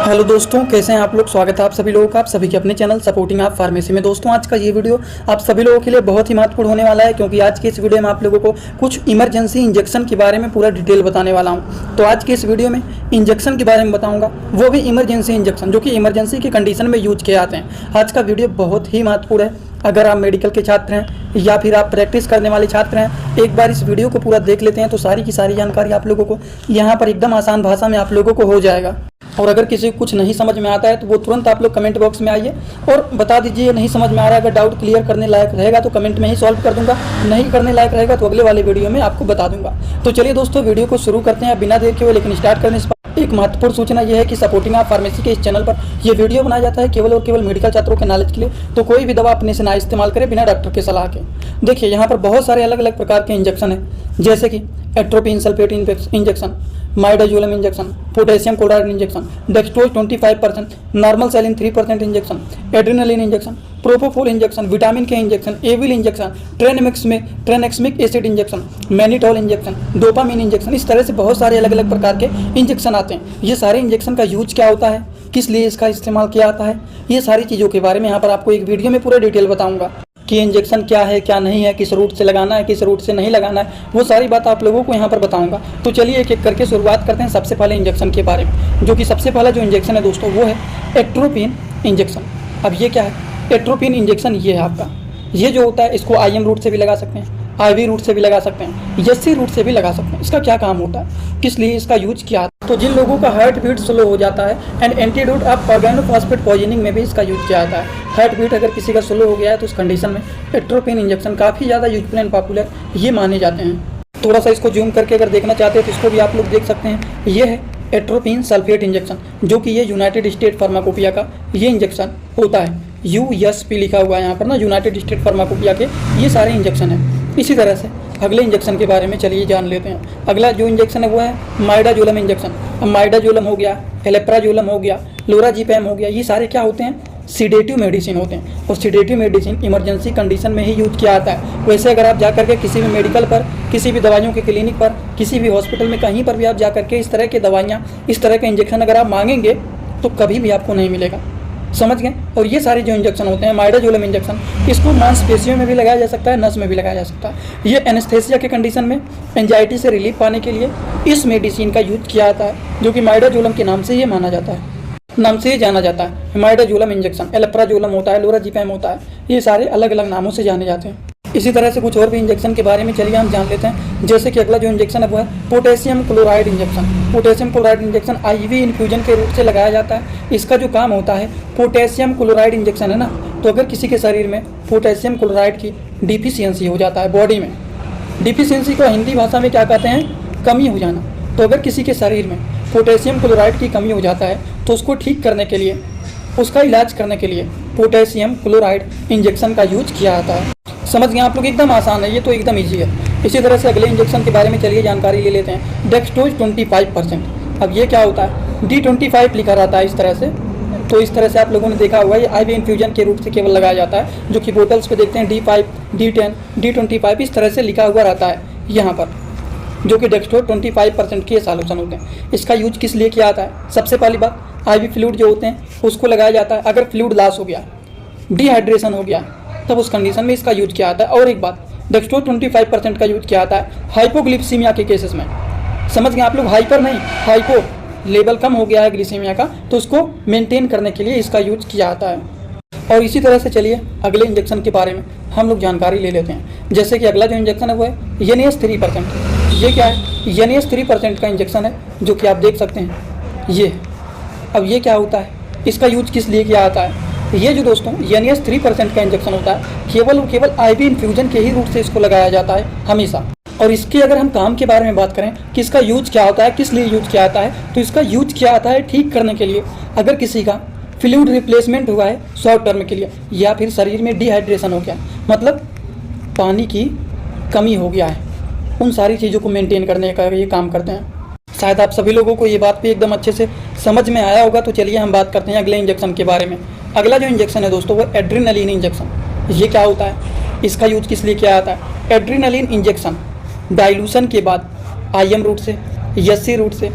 Hello दोस्तों, कैसे हैं आप लोग। स्वागत है आप सभी लोगों का, आप सभी के अपने चैनल सपोर्टिंग आप फार्मेसी में। दोस्तों आज का ये वीडियो आप सभी लोगों के लिए बहुत ही महत्वपूर्ण होने वाला है, क्योंकि आज की इस वीडियो में आप लोगों को कुछ इमरजेंसी इंजेक्शन के बारे में पूरा डिटेल बताने वाला हूं। तो आज की इस वीडियो में इंजेक्शन के बारे में बताऊंगा, वो भी इमरजेंसी इंजेक्शन जो कि इमरजेंसी की कंडीशन में यूज किए जाते हैं। आज का वीडियो बहुत ही महत्वपूर्ण है। अगर आप मेडिकल के छात्र हैं या फिर आप प्रैक्टिस करने वाले छात्र हैं, एक बार इस वीडियो को पूरा देख लेते हैं तो सारी की सारी जानकारी आप लोगों को यहाँ पर एकदम आसान भाषा में आप लोगों को हो जाएगा। और अगर किसी को कुछ नहीं समझ में आता है तो वो तुरंत आप लोग कमेंट बॉक्स में आइए और बता दीजिए नहीं समझ में आ रहा है। अगर डाउट क्लियर करने लायक रहेगा तो कमेंट में ही सॉल्व कर दूंगा, नहीं करने लायक रहेगा तो अगले वाले वीडियो में आपको बता दूंगा। तो चलिए दोस्तों वीडियो को शुरू करते हैं बिना देर के हुए। लेकिन स्टार्ट करने से एक महत्वपूर्ण सूचना यह है कि सपोर्टिंग आप फार्मेसी के इस चैनल पर यह वीडियो बनाया जाता है केवल और केवल मेडिकल छात्रों के नॉलेज के लिए। तो कोई भी दवा अपने से ना इस्तेमाल करें बिना डॉक्टर के सलाह के। देखिए यहाँ पर बहुत सारे अलग अलग प्रकार के इंजेक्शन हैं, जैसे कि atropine sulphate injection, midazolam injection, potassium chloride injection, dextrose 25%, normal saline 3% injection, adrenaline injection, propofol injection, vitamin K injection, Avil injection, tranexamic acid injection, mannitol injection, dopamine injection. इस तरह से बहुत सारे अलग अलग प्रकार के इंजेक्शन आते हैं। ये सारे इंजेक्शन का यूज क्या होता है, किस लिए इसका इस्तेमाल किया जाता है, ये सारी चीज़ों के बारे में यहाँ पर आपको एक वीडियो में पूरा डिटेल बताऊंगा कि इंजेक्शन क्या है क्या नहीं है, किस रूट से लगाना है किस रूट से नहीं लगाना है, वो सारी बात आप लोगों को यहाँ पर बताऊंगा। तो चलिए एक एक करके शुरुआत करते हैं सबसे पहले इंजेक्शन के बारे में। जो कि सबसे पहला जो इंजेक्शन है दोस्तों वो है एट्रोपिन इंजेक्शन। अब ये क्या है, एट्रोपिन इंजेक्शन ये है आपका, ये जो होता है इसको IM रूट से भी लगा सकते हैं, IV रूट से भी लगा सकते हैं, SC रूट से भी लगा सकते हैं। इसका क्या काम होता है, किस लिए इसका यूज किया। तो जिन लोगों का हार्ट बीट स्लो हो जाता है and antidote of organophosphate poisoning में भी इसका यूज किया जाता है। हार्ट बीट अगर किसी का स्लो हो गया है तो उस कंडीशन में एट्रोपिन इंजेक्शन काफ़ी ज़्यादा यूजफुल एंड पॉपुलर ये माने जाते हैं। थोड़ा सा इसको जूम करके अगर देखना चाहते हैं तो इसको भी आप लोग देख सकते हैं। ये है एट्रोपिन सल्फेट इंजेक्शन, जो कि ये यूनाइटेड स्टेट फार्माकोपिया का ये इंजेक्शन होता है। USP लिखा हुआ है यहाँ पर ना, यूनाइटेड स्टेट फार्माकोपिया के ये सारे इंजेक्शन हैं। इसी तरह से अगले इंजेक्शन के बारे में चलिए जान लेते हैं। अगला जो इंजेक्शन है वो है माइडाजोलम इंजेक्शन। अब माइडाजोलम हो गया, एलेप्राजोलम हो गया, लोराजीपैम हो गया, ये सारे क्या होते हैं, सीडेटिव मेडिसिन होते हैं। और सीडेटिव मेडिसिन इमरजेंसी कंडीशन में ही यूज किया जाता है। वैसे अगर आप जाकर के किसी भी मेडिकल पर, किसी भी दवाइयों के क्लिनिक पर, किसी भी हॉस्पिटल में कहीं पर भी आप जाकर के इस तरह की दवाइयाँ, इस तरह के इंजेक्शन अगर आप मांगेंगे तो कभी भी आपको नहीं मिलेगा, समझ गए। और ये सारे जो इंजेक्शन होते हैं माइडाजोलम इंजेक्शन, इसको मांसपेशियों में भी लगाया जा सकता है, नस में भी लगाया जा सकता है। ये एनेस्थेसिया के कंडीशन में एंजाइटी से रिलीफ पाने के लिए इस मेडिसिन का यूज किया जाता है, जो कि माइडाजोलम के नाम से ये माना जाता है, नाम से ये जाना जाता है। माइडाजोलम इंजेक्शन, एलेप्राजोलम होता है, लोराजीपैम होता है, ये सारे अलग अलग नामों से जाने जाते हैं। इसी तरह से कुछ और भी इंजेक्शन के बारे में चलिए हम जान लेते हैं। जैसे कि अगला जो इंजेक्शन है वो है potassium chloride injection. Potassium chloride injection IV infusion के रूप से लगाया जाता है। इसका जो काम होता है, पोटेशियम क्लोराइड इंजेक्शन है ना, तो अगर किसी के शरीर में पोटेशियम क्लोराइड की डिफिशियंसी हो जाता है, बॉडी में डिफिशियंसी को हिंदी भाषा में क्या कहते हैं, कमी हो जाना। तो अगर किसी के शरीर में पोटेशियम क्लोराइड की कमी हो जाता है तो उसको ठीक करने के लिए, उसका इलाज करने के लिए पोटेशियम क्लोराइड इंजेक्शन का यूज किया जाता है। समझ गए आप लोग, एकदम आसान है ये, तो एकदम ईजी है। इसी तरह से अगले इंजेक्शन के बारे में चलिए जानकारी ले लेते हैं। डेक्सट्रोज 25%। अब ये क्या होता है, D25 लिखा रहता है इस तरह से। तो इस तरह से आप लोगों ने देखा हुआ ये IV इन्फ्यूजन के रूप से केवल लगाया जाता है, जो कि बोतल्स पे देखते हैं D5, D10, D25 इस तरह से लिखा हुआ रहता है यहाँ पर, जो कि डेक्सट्रोज 25% के सॉल्यूशन होते हैं। इसका यूज किस लिए किया जाता है, सबसे पहली बात IV फ्लूइड जो होते हैं उसको लगाया जाता है। अगर फ्लूइड लॉस हो गया, डिहाइड्रेशन हो गया, तब उस कंडीशन में इसका यूज किया जाता है। और एक बात, डेक्सट्रोज 25% का यूज किया जाता है हाइपोग्लिसिमिया के केसेस में। समझ गए आप लोग, हाइपर नहीं, हाइपो, लेवल कम हो गया है ग्लिसीमिया का, तो उसको मेंटेन करने के लिए इसका यूज किया जाता है। और इसी तरह से चलिए अगले इंजेक्शन के बारे में हम लोग जानकारी ले लेते हैं। जैसे कि अगला जो इंजेक्शन है वो है YNS 3%। ये क्या है, YNS 3% का इंजेक्शन है, जो कि आप देख सकते हैं ये। अब ये क्या होता है, इसका यूज किस लिए किया जाता है, ये जो दोस्तों YNS 3% का इंजेक्शन होता है, केवल IV इन्फ्यूजन के ही रूट से इसको लगाया जाता है हमेशा। और इसके अगर हम काम के बारे में बात करें कि इसका यूज क्या होता है, किस लिए यूज किया जाता है, तो इसका यूज किया जाता है ठीक करने के लिए। अगर किसी का फ्लूइड रिप्लेसमेंट हुआ है शॉर्ट टर्म के लिए, या फिर शरीर में डिहाइड्रेशन हो गया, मतलब पानी की कमी हो गया है, उन सारी चीज़ों को मेंटेन करने का ये काम करते हैं। शायद आप सभी लोगों को ये बात भी एकदम अच्छे से समझ में आया होगा। तो चलिए हम बात करते हैं अगले इंजेक्शन के बारे में। अगला जो इंजेक्शन है दोस्तों वो एड्रेनालिन इंजेक्शन। ये क्या होता है, इसका यूज किस लिए किया जाता है, एड्रेनालिन इंजेक्शन डाइल्यूशन के बाद IM रूट से, SC रूट से,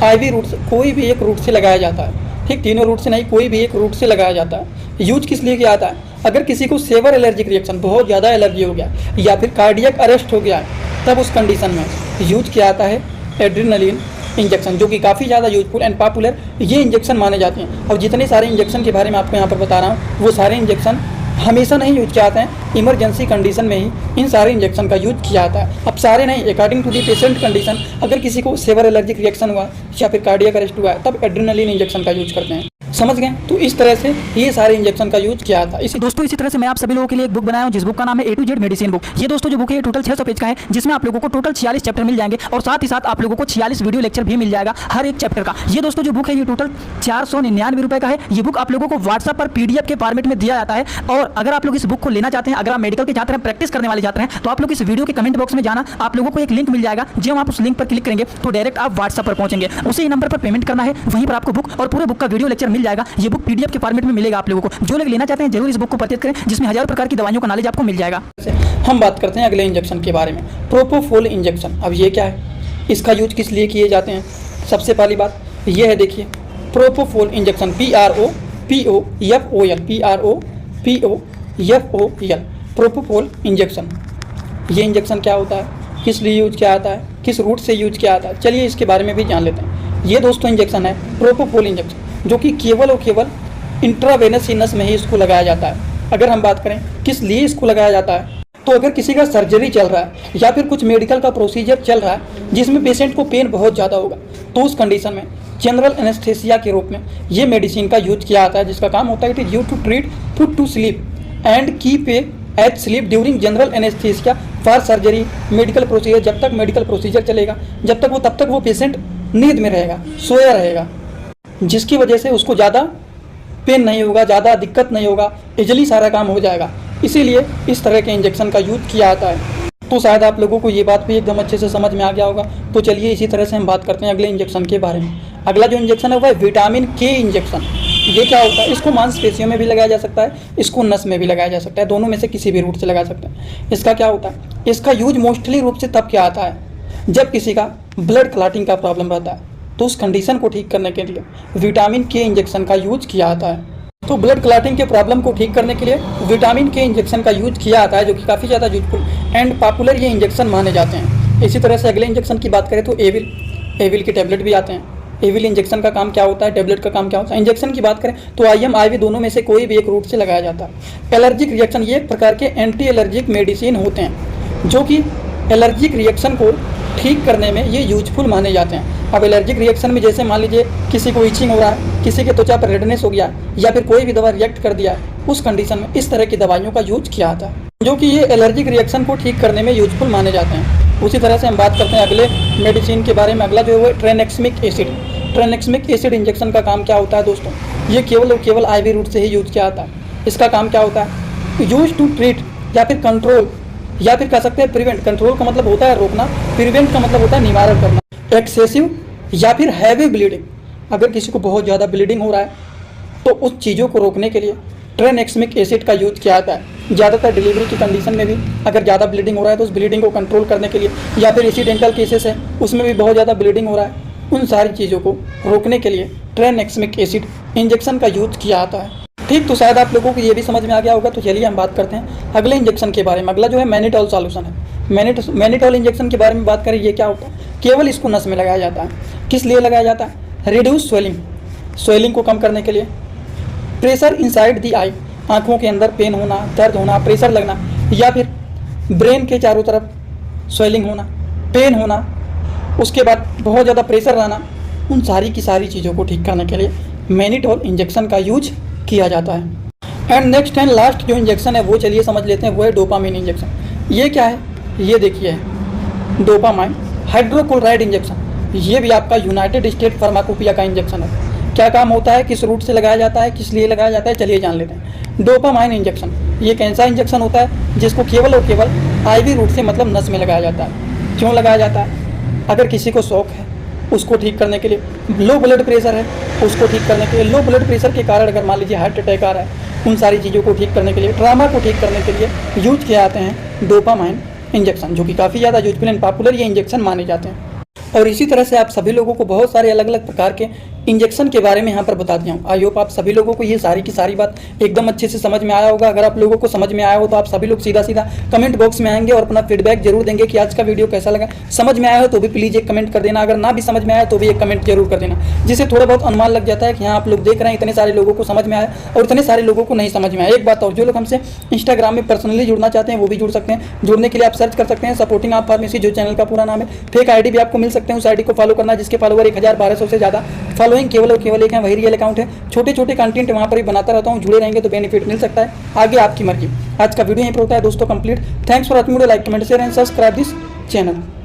IV रूट से, कोई भी एक रूट से लगाया जाता है। ठीक, तीनों रूट से नहीं, कोई भी एक रूट से लगाया जाता है। यूज किस लिए किया जाता है? अगर किसी को सेवर एलर्जिक रिएक्शन, बहुत ज़्यादा एलर्जी हो गया या फिर कार्डियक अरेस्ट हो गया है, तब उस कंडीशन में यूज किया जाता है एड्रेनलिन इंजेक्शन, जो कि काफ़ी ज़्यादा यूजफुल एंड पॉपुलर ये इंजेक्शन माने जाते हैं। और जितने सारे इंजेक्शन के बारे में आपको यहाँ पर बता रहा हूँ, वो सारे इंजेक्शन हमेशा नहीं यूज किया जाते हैं, इमरजेंसी कंडीशन में ही इन सारे इंजेक्शन का यूज किया जाता है। अब सारे नहीं, according to the patient condition, अगर किसी को सेवर एलर्जिक रिएक्शन हुआ या फिर कार्डियक अरेस्ट हुआ है, तब एड्रेनलिन इंजेक्शन का यूज करते हैं। समझ गए? तो इस तरह से ये सारे इंजेक्शन का यूज किया था। दोस्तों इसी तरह से मैं आप सभी लोगों के लिए एक बुक बनाया हूं, जिस बुक का नाम है A to Z medicine book. ये दोस्तों जो बुक है ये टोटल 600 पेज का है, जिसमें आप लोगों को टोटल 46 चैप्टर मिल जाएंगे और साथ ही साथ आप लोगों को 46 वीडियो लेक्चर भी मिल जाएगा हर एक चैप्टर का। ये दोस्तों जो बुक है ये टोटल 499 रुपए का है। ये बुक आप लोगों को व्हाट्सएप पर PDF के फॉर्मेट में दिया जाता है। और अगर आप लोग इस बुक को लेना चाहते हैं, अगर आप मेडिकल के छात्र हैं, प्रैक्टिस करने वाले छात्र हैं, तो आप लोग इस वीडियो के कमेंट बॉक्स में जाना, आप लोगों को एक लिंक मिल जाएगा। जब आप उस लिंक पर क्लिक करेंगे तो डायरेक्ट आप व्हाट्सएप पर पहुंचेंगे, उसी नंबर पर पेमेंट करना है, वहीं पर आपको बुक और पूरे बुक का वीडियो लेक्चर मिल जाएगा। ये बुक PDF के फॉर्मेट में मिलेगा आप लोगों को। जो लोग लेना चाहते हैं जरूर इस बुक को परचेज करें, जिसमें हजारों प्रकार की दवाइयों का नॉलेज आपको मिल जाएगा। हम बात करते हैं अगले इंजेक्शन के बारे में, प्रोपोफोल इंजेक्शन। अब ये क्या है, इसका यूज किस लिए किए जाते हैं? सबसे पहली बात ये है, देखिए propofol injection, PROPOFOL, propofol injection. ये इंजेक्शन क्या होता है, किस लिए यूज किया जाता है, किस रूट से यूज किया जाता है, चलिए इसके बारे में भी जान लेते हैं। ये दोस्तों इंजेक्शन है प्रोपोफोल इंजेक्शन, जो कि केवल और केवल इंट्रावेनस सीनस में ही इसको लगाया जाता है। अगर हम बात करें किस लिए इसको लगाया जाता है, तो अगर किसी का सर्जरी चल रहा है या फिर कुछ मेडिकल का प्रोसीजर चल रहा है जिसमें पेशेंट को पेन बहुत ज़्यादा होगा, तो उस कंडीशन में जनरल एनेस्थेसिया के रूप में ये मेडिसिन का यूज किया जाता है, जिसका काम होता है it is use to treat put to sleep and keep at sleep during general anaesthesia for surgery medical procedure. जब तक मेडिकल प्रोसीजर चलेगा, तब तक वो पेशेंट नींद में रहेगा, सोया रहेगा, जिसकी वजह से उसको ज़्यादा पेन नहीं होगा, ज़्यादा दिक्कत नहीं होगा, इजली सारा काम हो जाएगा। इसीलिए इस तरह के इंजेक्शन का यूज किया जाता है। तो शायद आप लोगों को ये बात भी एकदम अच्छे से समझ में आ गया होगा। तो चलिए इसी तरह से हम बात करते हैं अगले इंजेक्शन के बारे में। अगला जो इंजेक्शन है वो है विटामिन के इंजेक्शन। ये क्या होता है, इसको मांसपेशियों में भी लगाया जा सकता है, इसको नस में भी लगाया जा सकता है, दोनों में से किसी भी रूट से लगा सकते हैं। इसका क्या होता है, इसका यूज मोस्टली रूप से तब किया जाता है जब किसी का ब्लड क्लॉटिंग का प्रॉब्लम रहता है, तो उस कंडीशन को ठीक करने के लिए विटामिन के इंजेक्शन का यूज किया जाता है। तो ब्लड क्लॉटिंग के प्रॉब्लम को ठीक करने के लिए विटामिन के इंजेक्शन का यूज किया जाता है, जो कि काफ़ी ज़्यादा यूजफुल एंड पॉपुलर ये इंजेक्शन माने जाते हैं। इसी तरह से अगले इंजेक्शन की बात करें तो एविल के टैबलेट भी आते हैं। एविल इंजेक्शन का काम क्या होता है, टैबलेट का काम क्या होता है? इंजेक्शन की बात करें तो IM IV दोनों में से कोई भी एक रूट से लगाया जाता है। एलर्जिक रिएक्शन, ये एक प्रकार के एंटी एलर्जिक मेडिसिन होते हैं, जो कि एलर्जिक रिएक्शन को ठीक करने में ये यूजफुल माने जाते हैं। अब एलर्जिक रिएक्शन में जैसे मान लीजिए किसी को इचिंग हो रहा है, किसी के त्वचा पर रेडनेस हो गया, या फिर कोई भी दवा रिएक्ट कर दिया है, उस कंडीशन में इस तरह की दवाइयों का यूज किया जाता है, जो कि ये एलर्जिक रिएक्शन को ठीक करने में यूजफुल माने जाते हैं। उसी तरह से हम बात करते हैं अगले मेडिसिन के बारे में। अगला जो है वो ट्रेनेक्समिक एसिड। ट्रेनेक्समिक एसिड इंजेक्शन का काम क्या होता है दोस्तों, ये केवल और केवल IV रूट से ही यूज किया जाता है। इसका काम क्या होता है, यूज टू ट्रीट या फिर कंट्रोल या फिर कह सकते हैं प्रिवेंट। कंट्रोल का मतलब होता है रोकना, प्रिवेंट का मतलब होता है निवारण करना, एक्सेसिव या फिर हैवी ब्लीडिंग। अगर किसी को बहुत ज़्यादा ब्लीडिंग हो रहा है तो उस चीज़ों को रोकने के लिए ट्रेनेक्समिक एसिड का यूज किया जाता है। ज़्यादातर डिलीवरी की कंडीशन में भी अगर ज़्यादा ब्लीडिंग हो रहा है तो उस ब्लीडिंग को कंट्रोल करने के लिए, या फिर एक्सीडेंटल केसेस है उसमें भी बहुत ज़्यादा ब्लीडिंग हो रहा है, उन सारी चीज़ों को रोकने के लिए ट्रेनेक्समिक एसिड इंजेक्शन का यूज किया जाता है। ठीक, तो शायद आप लोगों को ये भी समझ में आ गया होगा। तो चलिए हम बात करते हैं अगले इंजेक्शन के बारे में। अगला जो है मैनिटॉल सॉल्यूशन है। मैनिटॉल इंजेक्शन के बारे में बात करें, ये क्या होता है, केवल इसको नस में लगाया जाता है। किस लिए लगाया जाता है, रिड्यूस स्वेलिंग को कम करने के लिए, प्रेशर इनसाइड दी आई, आँखों के अंदर पेन होना, दर्द होना, प्रेशर लगना, या फिर ब्रेन के चारों तरफ स्वेलिंग होना, पेन होना, उसके बाद बहुत ज़्यादा प्रेशर रहना, उन सारी की सारी चीज़ों को ठीक करने के लिए मैनिटॉल इंजेक्शन का यूज किया जाता है। एंड नेक्स्ट एंड लास्ट जो इंजेक्शन है वो चलिए समझ लेते हैं, वो है डोपामिन इंजेक्शन। ये क्या है, ये देखिए डोपामाइन हाइड्रोक्लोराइड इंजेक्शन। ये भी आपका यूनाइटेड स्टेट फार्माकोपिया का इंजेक्शन है। क्या काम होता है, किस रूट से लगाया जाता है, किस लिए लगाया जाता है, चलिए जान लेते हैं। डोपामाइन इंजेक्शन ये एक ऐसा इंजेक्शन होता है जिसको केवल और केवल IV रूट से मतलब नस में लगाया जाता है। क्यों लगाया जाता है, अगर किसी को शौक है उसको ठीक करने के लिए, लो ब्लड प्रेशर है उसको ठीक करने के लिए, लो ब्लड प्रेशर के कारण अगर मान लीजिए हार्ट अटैक आ रहा है, उन सारी चीज़ों को ठीक करने के लिए, ट्रामा को ठीक करने के लिए यूज किए जाते हैं डोपामाइन इंजेक्शन, जो कि काफ़ी ज़्यादा यूजफुल एंड पॉपुलर ये इंजेक्शन माने जाते हैं। और इसी तरह से आप सभी लोगों को बहुत सारे अलग अलग प्रकार के इंजेक्शन के बारे में यहाँ पर बता दिया हूँ। आई होप आप सभी लोगों को ये सारी की सारी बात एकदम अच्छे से समझ में आया होगा। अगर आप लोगों को समझ में आया हो तो आप सभी लोग सीधा सीधा कमेंट बॉक्स में आएंगे और अपना फीडबैक जरूर देंगे कि आज का वीडियो कैसा लगा। समझ में आया हो तो भी प्लीज़ एक कमेंट कर देना, अगर ना भी समझ में आया तो भी एक कमेंट जरूर कर देना, जिससे थोड़ा बहुत अनुमान लग जाता है कि हाँ आप लोग देख रहे हैं इतने सारे लोगों को समझ में आया और इतने सारे लोगों को नहीं समझ में आया। एक बात और, जो लोग हमसे इंस्टाग्राम में पर्सनली जुड़ना चाहते हैं वो भी जुड़ सकते हैं। जुड़ने के लिए आप सर्च कर सकते हैं सपोर्टिंग आप फार्मेसी, जो चैनल का पूरा नाम है। फेक आईडी भी आपको मिल सकते हैं, उस आईडी को फॉलो करना जिसके फॉलोवर 1200 से ज़्यादा फॉलोइंग केवल और केवल एक है, वही रियल अकाउंट है। छोटे छोटे कंटेंट वहाँ पर भी बनाता रहता हूँ, जुड़े रहेंगे तो बेनिफिट मिल सकता है। आगे आपकी मर्जी। आज का वीडियो यहीं पर होता है दोस्तों complete. Thanks for watching video, like comment share and subscribe this channel.